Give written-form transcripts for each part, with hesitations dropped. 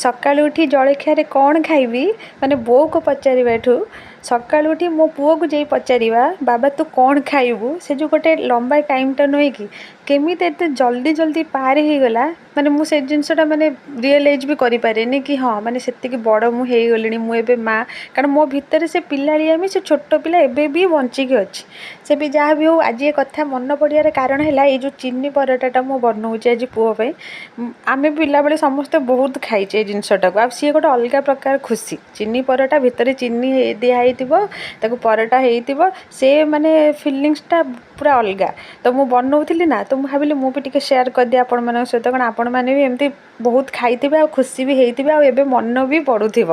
सकाळु उठी जलखिया कौन खाइबी माने बो को पचारिबाठू सकाळु उठी मो पुओ को जाई पचारिबा बाबा तू कौन खाइबू से जो गोटे लंबा टाइमटा नुहे कि केमिति एते जल्दी जल्दी पार हो गला माने मु से जिनसटा माने रियलाइज भी करि पारेनी कि हाँ माने सेतिकी बड़ मु हे गलिनी मु एबे माँ कारण मो भितर से पिलालियामी से छोट पिला एबे भी बंचिकी अछि से भी जहाँ भी हो आज ये कथा मन पड़ियार कारण है ये जो चिन्नी पराटाटा मु बनाऊँचे आज पुओ पे आमे पिला बेले समस्ते बहुत खाइचे जिनसटा को आ सी गोटे अलग प्रकार खुशी चिन्नी पराटा भितर चिन्नी दिखाई पराटा हो से माने फिलिंग्सटा पूरा अलग तो मुझे बनाऊली ना तो मुझे भाविली मुझे भी शेयर कर दिए आपण मान सहित कारण आपण मैंने भी एमती बहुत खाई आ खुशी भी होते आबे मन भी पड़ुव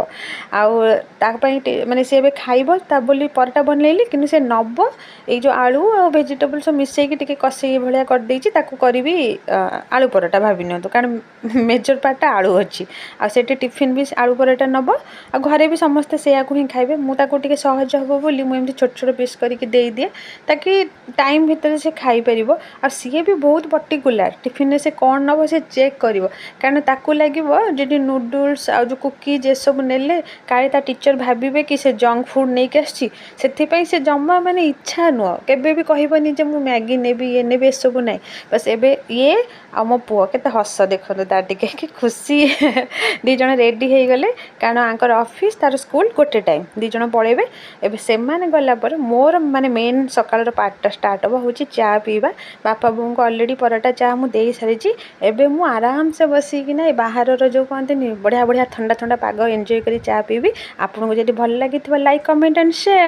माने सी ए खाइब ता बोली पराटा बनइली कि से नब ये जो आलू आ भेजिटेबल सब मिसेक कषे भाया करदे करी आलू पराटा भाभी नि कारण मेजर पार्टा आलू अच्छी आसे टिफिन भी आलू पराटा नब आ घरे भी समस्ते से ही खाइबे मुझे सहज हम बोली मुझे छोट छोट पीस करके दे दिए ताकि टाइम भितर से खाई पारिबो आ सी भी बहुत पर्टिकुलर टिफिन से कौन नब से चेक करिवो कारण ताकू लागिवो जेडी नूडल्स आ जो कुकीज ये सब नेले काले ता टीचर भाबिबे कि से जंक फूड नहीं के आछि सेथि पई से जम्मा माने इच्छा नुह केबे भी कहबनी जे मु मैगी नेबी ये नेबे सब नहीं बस एबे ये आ मो पुओ केते हस देखो तार टिके कि खुशी दी जण रेडी हो गले कारण आंकर ऑफिस तार स्कूल गोटे टाइम दी जण पळेबे एबे से माने गला पर मोर माने मेन सकाळ पार्ट स्टार्ट हो होची चा पीवा बापा बों को ऑलरेडी पराटा चा मु देई सारिची एबे मु आराम से बसी कि ना बाहर जो कहते बढ़िया बढ़िया ठंडा ठंडा पाग एंजॉय करी चा पीबी आपको जब भल लगी लाइक कमेंट एंड शेयर।